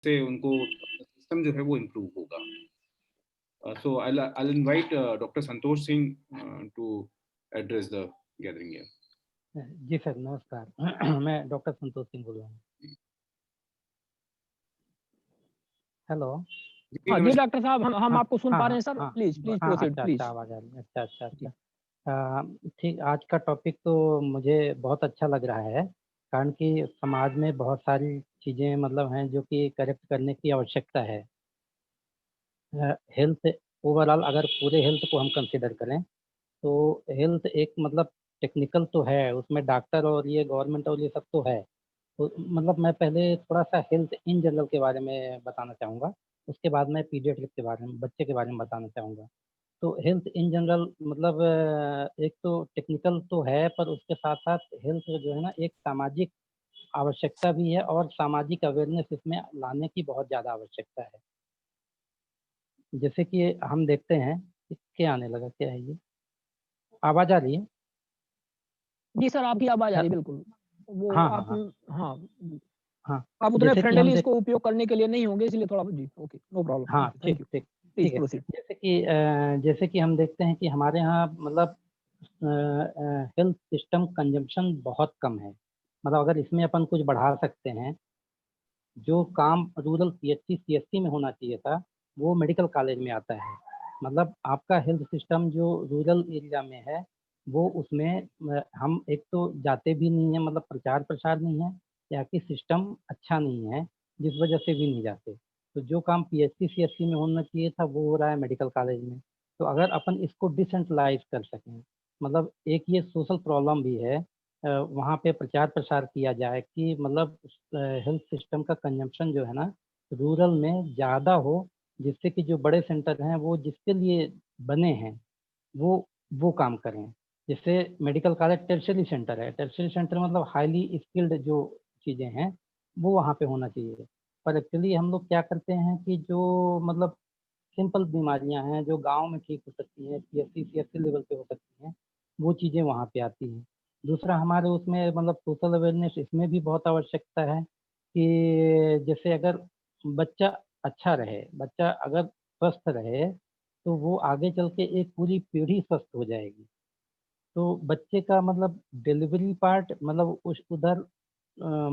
से उनको सिस्टम जो है वो इम्प्रूव होगा. So I'll invite Dr. Santosh Singh to address the gathering here. जी सर, नमस्कार। मैं डॉक्टर संतोष सिंह बोल रहा हूँ। हेलो। जी हाँ जी नमस्कार. डॉक्टर साहब, हम हाँ, आपको सुन हाँ, पा रहे हाँ, हैं सर। हाँ, प्लीज प्लीज हाँ, प्रोसीड अच्छा, अच्छा, प्लीज। आवाज़ आ रही है। अच्छा, अच्छा, जी अच्छा। ठीक, आज का टॉपिक तो मुझे बहुत अच्छा लग रहा है, कारण कि समाज में बहुत सारी चीज़ें मतलब हैं जो कि करेक्ट करने की आवश्यकता है। हेल्थ ओवरऑल अगर पूरे हेल्थ को हम कंसीडर करें, तो हेल्थ एक मतलब टेक्निकल तो है, उसमें डॉक्टर और ये गवर्नमेंट और ये सब तो है। तो मतलब मैं पहले थोड़ा-सा हेल्थ इन जनरल के बारे में बताना चाहूँगा, उसके बाद मैं पीडियाट्रिक के बारे में, बच्चे के बारे में बताना चाहूँगा। तो हेल्थ इन जनरल मतलब एक तो टेक्निकल तो है, पर उसके साथ-साथ हेल्थ जो है ना एक सामाजिक आवश्यकता भी है और सामाजिक अवेयरनेस इसमें लाने की बहुत ज़्यादा आवश्यकता है। जैसे कि हम देखते हैं, क्या आने लगा, क्या है ये? आवाज़ आ रही है? जी सर, आपकी आवाज आ ह रही है बिल्कुल। वो हाँ, हाँ, आप हाँ, हाँ, हाँ। आप उतने जैसे कि हम फ्रेंडली देख इसको उपयोग करने के लिए नहीं होंगे, इसलिए थोड़ा जी, ओके, नो प्रॉब्लम, हाँ, ओके, थैंक ठीक, यू। ठीक, प्लीज ठीक है। प्रोसीड। जैसे कि हम देखते हैं कि हमारे यहाँ मतलब हेल्थ सिस्टम कंजम्पशन बहुत कम है। मतलब अगर इसमें अपन कुछ बढ़ा सकते हैं, जो काम रूरल पीएचसी, सीएचसी में होना चाहिए था, वो मेडिकल कॉलेज में आता है। मतलब आपका हेल्थ सिस्टम जो रूरल एरिया में है, वो उसमें हम एक तो जाते भी नहीं हैं, मतलब प्रचार-प्रसार नहीं है, या कि सिस्टम अच्छा नहीं है, जिस वजह से भी नहीं जाते। तो जो काम पीएचसी, सीएचसी में होना चाहिए था, वो हो रहा है मेडिकल कॉलेज में। तो अगर अपन इसको डिसेंट्रलाइज़ कर सकें, मतलब एक ये सोशल प्रॉब्लम भी है, वहाँ पे प्रचार-प्रसार किया जाए कि मतलब हेल्थ सिस्टम का कंजम्पशन जो है ना, रूरल में ज़्यादा हो, जिससे कि जो बड़े सेंटर हैं, वो जिसके लिए बने हैं, वो काम करें। जैसे मेडिकल कॉलेज टर्शियरी सेंटर है, टर्शियरी सेंटर मतलब हाइली स्किल्ड जो चीज़ें हैं, वो वहाँ पे होना चाहिए। पर एक्चुअली हम लोग क्या करते हैं कि जो मतलब सिंपल बीमारियाँ हैं, जो गाँव में ठीक हो सकती हैं, पीएचसी, सीएचसी लेवल पे हो सकती हैं, वो चीज़ें वहाँ पे आती हैं। दूसरा हमारे उसमें मतलब सोशल अवेयरनेस इसमें भी बहुत आवश्यकता है कि जैसे अगर बच्चा अच्छा रहे, बच्चा अगर स्वस्थ रहे, तो वो आगे चल के एक पूरी पीढ़ी स्वस्थ हो जाएगी। तो बच्चे का मतलब डिलीवरी पार्ट मतलब उस उधर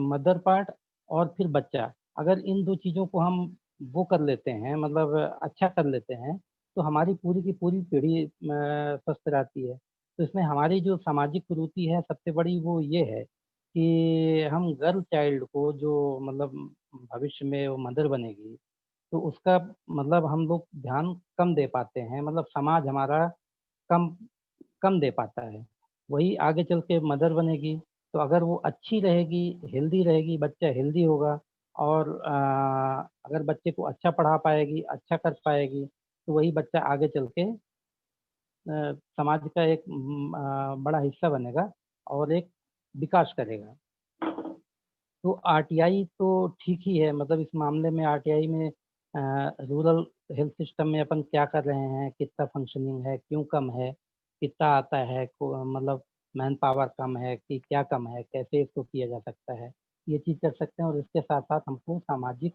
मदर पार्ट और फिर बच्चा, अगर इन 2 चीज़ों को हम वो कर लेते हैं मतलब अच्छा कर लेते हैं, तो हमारी पूरी की पूरी पीढ़ी स्वस्थ रहती है। तो इसमें हमारी जो सामाजिक कुरीति है सबसे बड़ी वो ये है कि हम गर्ल चाइल्ड को जो मतलब भविष्य में वो मदर बनेगी, तो उसका मतलब हम लोग ध्यान कम दे पाते हैं, मतलब समाज हमारा कम कम दे पाता है। वही आगे चल के मदर बनेगी, तो अगर वो अच्छी रहेगी, हेल्दी रहेगी, बच्चा हेल्दी होगा और अगर बच्चे को अच्छा पढ़ा पाएगी, अच्छा कर पाएगी, तो वही बच्चा आगे चल के समाज का एक बड़ा हिस्सा बनेगा और एक विकास करेगा। तो आरटीआई तो ठीक ही है, मतलब इस मामले में आरटीआई में रूरल हेल्थ सिस्टम में अपन क्या कर रहे हैं, कितना फंक्शनिंग है, क्यों कम है, कितना आता है, मतलब मैन पावर कम है कि क्या कम है, कैसे इसको किया जा सकता है, ये चीज़ कर सकते हैं और इसके साथ साथ हमको सामाजिक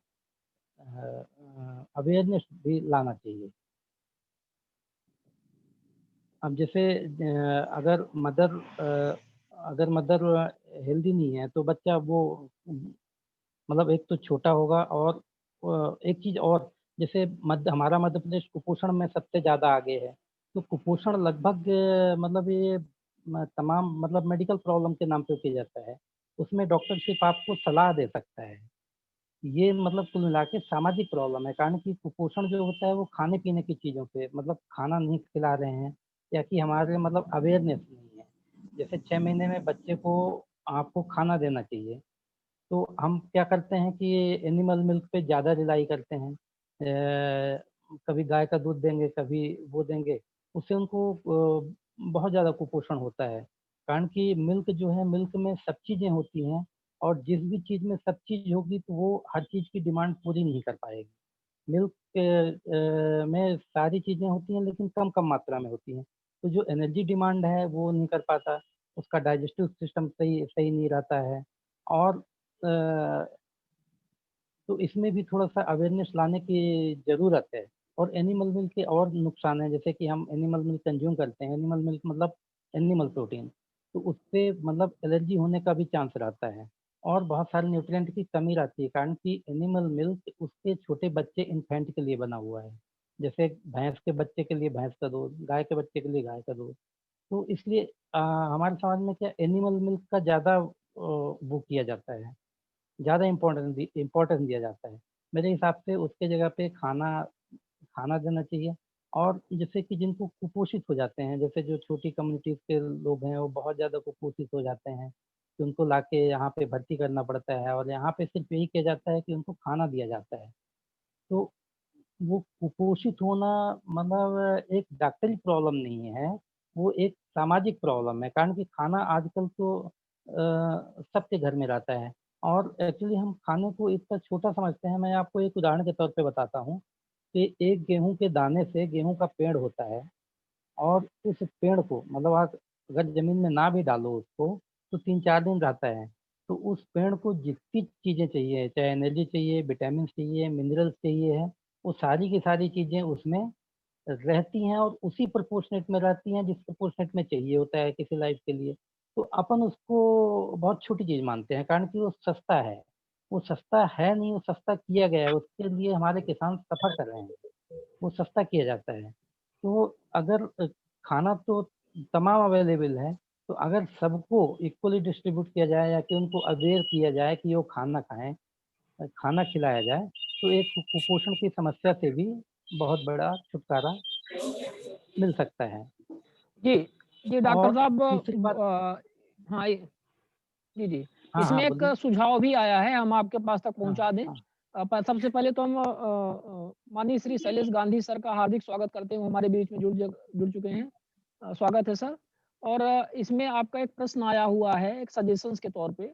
अवेयरनेस भी लाना चाहिए। अब जैसे अगर मदर हेल्दी नहीं है तो बच्चा वो मतलब एक तो छोटा होगा और एक चीज़ और, जैसे हमारा मध्य प्रदेश कुपोषण में सबसे ज़्यादा आगे है। तो कुपोषण लगभग मतलब ये तमाम मतलब मेडिकल प्रॉब्लम के नाम पे किया जाता है। उसमें डॉक्टर सिर्फ़ आपको सलाह दे सकता है। ये मतलब कुल मिला के सामाजिक प्रॉब्लम है, कारण कि कुपोषण जो होता है वो खाने-पीने की चीज़ों पे मतलब खाना नहीं खिला रहे हैं या कि हमारे मतलब अवेयरनेस नहीं है। जैसे 6 महीने में बच्चे को आपको खाना देना चाहिए। तो हम क्या करते हैं कि एनिमल मिल्क पे ज़्यादा रिलाई करते हैं। कभी गाय का दूध देंगे, कभी वो देंगे, उससे उनको बहुत ज़्यादा कुपोषण होता है। कारण कि मिल्क जो है, मिल्क में सब चीज़ें होती हैं और जिस भी चीज़ में सब चीज़ होगी, तो वो हर चीज़ की डिमांड पूरी नहीं कर पाएगी। मिल्क में सारी चीज़ें होती हैं, लेकिन कम-कम मात्रा में होती हैं। तो जो एनर्जी डिमांड है, वो नहीं कर पाता, उसका डाइजेस्टिव सिस्टम सही सही नहीं रहता है और अ, तो इसमें भी थोड़ा सा अवेयरनेस लाने की ज़रूरत है। और एनिमल मिल्क के और नुकसान हैं, जैसे कि हम एनिमल मिल्क कंज्यूम करते हैं, एनिमल मिल्क मतलब एनिमल प्रोटीन, तो उससे मतलब एलर्जी होने का भी चांस रहता है और बहुत सारे न्यूट्रिएंट की कमी रहती है, कारण कि एनिमल मिल्क उसके छोटे बच्चे इन्फेंट के लिए बना हुआ है। जैसे भैंस के बच्चे के लिए भैंस का दूध, गाय के बच्चे के लिए गाय का दूध। तो इसलिए हमारे समाज में क्या एनिमल मिल्क का ज़्यादा वो किया जाता है, ज़्यादा इम्पोर्टेंस दिया जाता है। मेरे हिसाब से उसके जगह पे खाना खाना देना चाहिए। और जैसे कि जिनको कुपोषित हो जाते हैं, जैसे जो छोटी कम्युनिटीज़ के लोग हैं, वो बहुत ज़्यादा कुपोषित हो जाते हैं, कि उनको लाके यहाँ पे भर्ती करना पड़ता है और यहाँ पे सिर्फ़ यही किया जाता है कि उनको खाना दिया जाता है। तो वो कुपोषित होना मतलब एक डॉक्टरी प्रॉब्लम नहीं है, वो एक सामाजिक प्रॉब्लम है, कारण कि खाना आजकल तो सबके घर में रहता है और एक्चुअली हम खाने को इतना छोटा समझते हैं। मैं आपको एक उदाहरण के तौर पे बताता हूँ कि एक गेहूँ के दाने से गेहूँ का पेड़ होता है और उस पेड़ को मतलब आप अगर ज़मीन में ना भी डालो उसको, तो 3-4 दिन रहता है। तो उस पेड़ को जितनी चीज़ें चाहिए, चाहे एनर्जी चाहिए, विटामिन्स चाहिए, मिनरल्स चाहिए है, वो सारी की सारी चीज़ें उसमें रहती हैं और उसी प्रोपोर्शनेट में रहती हैं जिस प्रोपोर्शनेट में चाहिए होता है किसी लाइफ के लिए। तो अपन उसको बहुत छोटी चीज़ मानते हैं, कारण कि वो सस्ता है। वो सस्ता है नहीं, वो सस्ता किया गया है, उसके लिए हमारे किसान सफ़र कर रहे हैं। वो सस्ता किया जाता है। तो अगर खाना तो तमाम अवेलेबल है, तो अगर सबको इक्वली डिस्ट्रीब्यूट किया जाए या कि उनको अवेयर किया जाए कि वो खाना खाएँ, खाना खिलाया जाए, तो एक कुपोषण की समस्या से भी बहुत बड़ा छुटकारा मिल सकता है। जी, जी डॉक्टर और साहब तीसरी बात। हाँ, ये जी, जी। हाँ, इसमें हाँ, एक बोलिए। सुझाव भी आया है, हम आपके पास तक हाँ, पहुँचा दें। हाँ। प सबसे पहले तो हम माननीय श्री शैलेश गांधी सर का हार्दिक स्वागत करते हैं, वो हमारे बीच में जुड़ चुके हैं। स्वागत है सर। और इसमें आपका एक प्रश्न आया हुआ है, एक सजेशंस के तौर पे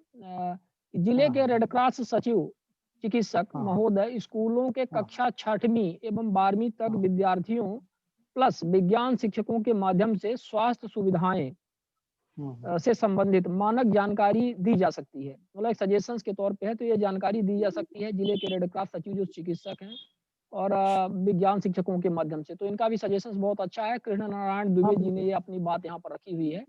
जिले हाँ, के हाँ। रेड क्रॉस सचिव चिकित्सक हाँ, हाँ। महोदय स्कूलों के हाँ, कक्षा 6वीं एवं 12वीं तक हाँ। विद्यार्थियों प्लस विज्ञान शिक्षकों के माध्यम से स्वास्थ्य सुविधाएँ हुँ, हुँ। से संबंधित मानक जानकारी दी जा सकती है। मतलब एक सजेशंस के तौर पे है, तो ये जानकारी दी जा सकती है जिले के रेड क्रॉस सचिव जो चिकित्सक हैं और विज्ञान शिक्षकों के माध्यम से। तो इनका भी सजेशंस बहुत अच्छा है। कृष्ण नारायण हाँ, दुबे जी ने बिल्कुल। ये अपनी बात यहाँ पर रखी हुई है।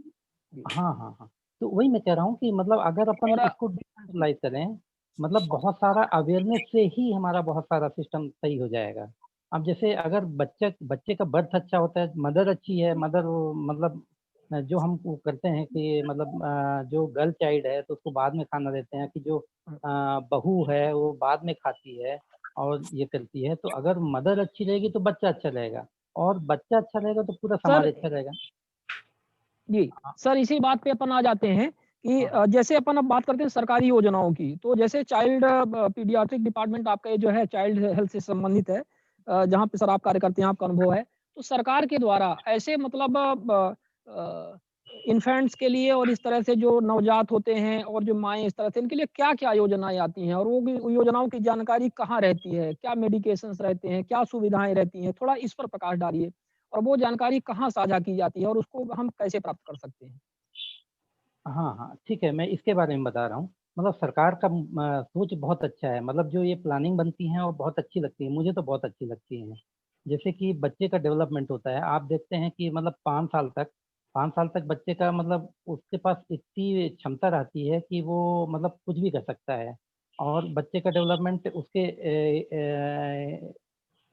जी। हाँ, हाँ, हाँ। तो वही मैं कह रहा हूँ कि मतलब अगर अपन और इसको जी, डिसेंट्रलाइज़ करें, मतलब बहुत सारा अवेयरनेस से ही हमारा बहुत सारा सिस्टम सही हो जाएगा। अब जैसे अगर बच्चे बच्चे का बर्थ अच्छा होता है, मदर अच्छी है, मदर मतलब जो हम वो करते हैं कि मतलब जो गर्ल चाइल्ड है तो उसको बाद में खाना देते हैं, कि जो बहू है वो बाद में खाती है और ये करती है। तो अगर मदर अच्छी रहेगी तो बच्चा अच्छा रहेगा और बच्चा अच्छा रहेगा तो पूरा समाज सर अच्छा रहेगा। जी, हाँ, सर इसी बात पे अपन आ जाते हैं कि हाँ, जैसे अपन अब बात करते हैं सरकारी योजनाओं की, तो जैसे चाइल्ड पीडियाट्रिक डिपार्टमेंट आपका ये जो है चाइल्ड हेल्थ से संबंधित है, जहाँ पे सर आप कार्य करते हैं, आपका अनुभव है। तो सरकार के द्वारा ऐसे मतलब इन्फेंट्स के लिए और इस तरह से जो नवजात होते हैं और जो माएँ इस तरह से, इनके लिए क्या-क्या योजनाएँ आती हैं? और वो योजनाओं की जानकारी कहाँ रहती है? क्या मेडिकेशंस रहते हैं? क्या सुविधाएँ रहती हैं? थोड़ा इस पर प्रकाश डालिए। और वो जानकारी कहाँ साझा की जाती है और उसको हम कैसे प्राप्त कर सकते हैं? हाँ, हाँ, ठीक है, मैं इसके बारे में बता रहा हूँ। मतलब सरकार का सोच बहुत अच्छा है, मतलब जो ये प्लानिंग बनती हैं, वो बहुत अच्छी लगती है, मुझे तो बहुत अच्छी लगती हैं। जैसे कि बच्चे का डेवलपमेंट होता है, आप देखते हैं कि मतलब 5 साल तक बच्चे का मतलब उसके पास इतनी क्षमता रहती है कि वो मतलब कुछ भी कर सकता है और बच्चे का डेवलपमेंट उसके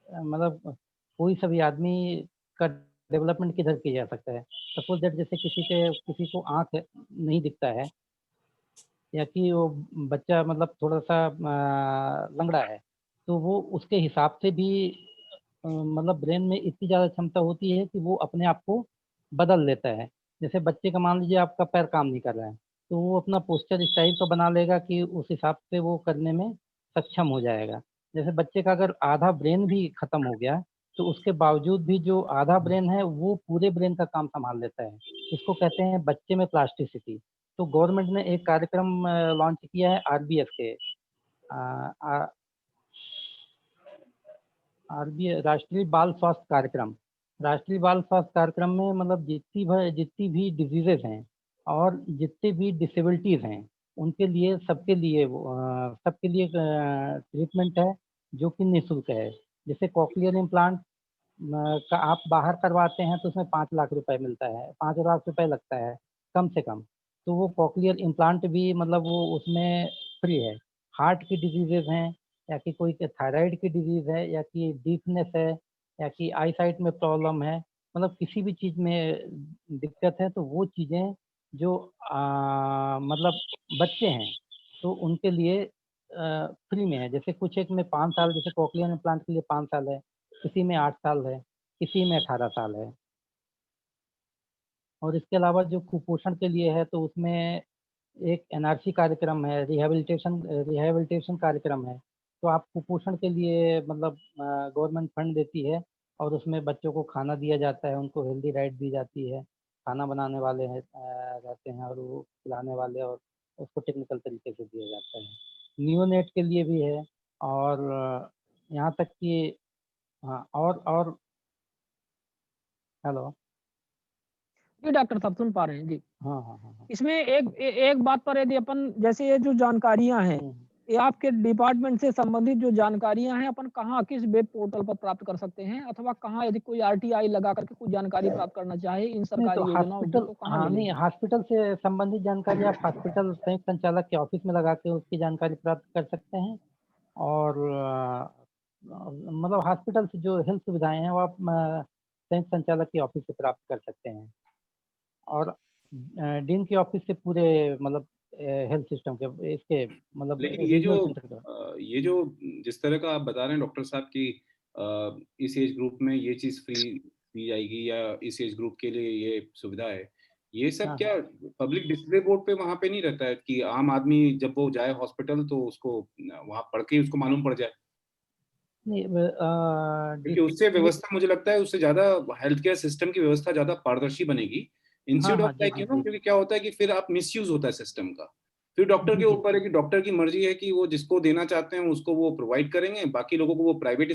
मतलब कोई सा भी आदमी का डेवलपमेंट किधर किया जा सकता है। सपोज़ दैट जैसे किसी को आँख नहीं दिखता है या कि वो बच्चा मतलब थोड़ा-सा लंगड़ा है, तो वो उसके हिसाब से भी मतलब ब्रेन में इतनी ज़्यादा क्षमता होती है कि वो अपने आप को बदल लेता है। जैसे बच्चे का मान लीजिए आपका पैर काम नहीं कर रहा है, तो वो अपना पोस्चर इस टाइप का बना लेगा कि उस हिसाब से वो करने में सक्षम हो जाएगा। जैसे बच्चे का अगर आधा ब्रेन भी खत्म हो गया, तो उसके बावजूद भी जो आधा ब्रेन है, वो पूरे ब्रेन का काम सँभाल लेता है। इसको कहते हैं बच्चे में प्लास्टिसिटी। तो गवर्नमेंट ने एक कार्यक्रम लॉन्च किया है आरबीएस के अ, आ आरबीआई राष्ट्रीय बाल स्वास्थ्य कार्यक्रम। राष्ट्रीय बाल स्वास्थ्य कार्यक्रम में मतलब जितनी भी डिजीज़ेज़ हैं और जितनी भी डिसेबिलिटीज़ हैं, उनके लिए सबके लिए ट्रीटमेंट है जो कि निःशुल्क है। जैसे कॉक्लियर इम्प्लांट का आप बाहर करवाते हैं तो उसमें 5 लाख रुपए मिलता है, 5 लाख रुपए लगता है कम से कम। तो वो कॉक्लियर इम्प्लांट भी मतलब वो उसमें फ्री है। हार्ट की डिजीज़ेज़ हैं या कि कोई थायराइड की डिजीज़ है या कि डीफनेस है या कि आई साइट में प्रॉब्लम है, मतलब किसी भी चीज़ में दिक्कत है तो वो चीज़ें जो मतलब बच्चे हैं तो उनके लिए फ्री में है। जैसे कुछ एक में 5 साल, जैसे कॉक्लियर इम्प्लांट के लिए 5 साल है, किसी में 8 साल है, किसी में 18 साल है। और इसके अलावा जो कुपोषण के लिए है तो उसमें एक एनआरसी कार्यक्रम है, रिहैबिलिटेशन कार्यक्रम है। तो आप कुपोषण के लिए मतलब गवर्नमेंट फंड देती है और उसमें बच्चों को खाना दिया जाता है, उनको हेल्दी डाइट दी जाती है। खाना बनाने वाले हैं रहते हैं और वो खिलाने वाले, और उसको टेक्निकल तरीके से दिया जाता है। नियोनेट के लिए भी है और यहाँ तक कि हाँ, और हेलो। जी डॉक्टर साहब सुन पा रहे हैं जी। हाँ, हाँ, हाँ, हाँ। इसमें एक बात पर यदि अपन जैसे ये जो जानकारियाँ हैं, हुँ। ये आपके डिपार्टमेंट से संबंधित जो जानकारियाँ हैं, अपन कहाँ किस वेब पोर्टल पर प्राप्त कर सकते हैं? अथवा कहाँ यदि कोई आरटीआई लगा करके कुछ जानकारी प्राप्त करना चाहे इन नहीं तो सरकारी योजनाओं की हॉस्पिटल, तो कहाँ हाँ, नहीं मिलेगी? हॉस्पिटल से संबंधित जानकारी आप हॉस्पिटल संयुक्त संचालक के ऑफिस में लगा के उसकी जानकारी प्राप्त कर सकते हैं। और मतलब हॉस्पिटल से जो हेल्थ सुविधाएँ हैं वो आप संयुक्त संचालक के ऑफिस से प्राप्त कर सकते हैं। और डीन के ऑफिस से पूरे मतलब हेल्थ सिस्टम के इसके मतलब लेकिन रीजनल सेंटर के। ये जो जिस तरह का आप बता रहे हैं डॉक्टर साहब कि इस एज ग्रुप में ये चीज़ फ्री दी जाएगी या इस एज ग्रुप के लिए ये सुविधा है, ये सब हाँ, क्या पब्लिक डिस्प्ले बोर्ड पे वहाँ पे नहीं रहता है कि आम आदमी जब वो जाए हॉस्पिटल तो उसको वहाँ पढ़ के उसको मालूम पड़ जाए? नहीं क्योंकि उससे ये व्यवस्था मुझे लगता है उससे ज़्यादा हेल्थ केयर सिस्टम की व्यवस्था ज़्यादा पारदर्शी बनेगी हाँ, इंस्टेड ऑफ हाँ, जी, लाइक जी, जी। क्योंकि क्या होता है कि फिर आप मिसयूज होता है सिस्टम का। फिर डॉक्टर जी, के जी। ऊपर है कि डॉक्टर की मर्जी है कि वो जिसको देना चाहते हैं उसको वो प्रोवाइड करेंगे, बाकी लोगों को वो प्राइवेट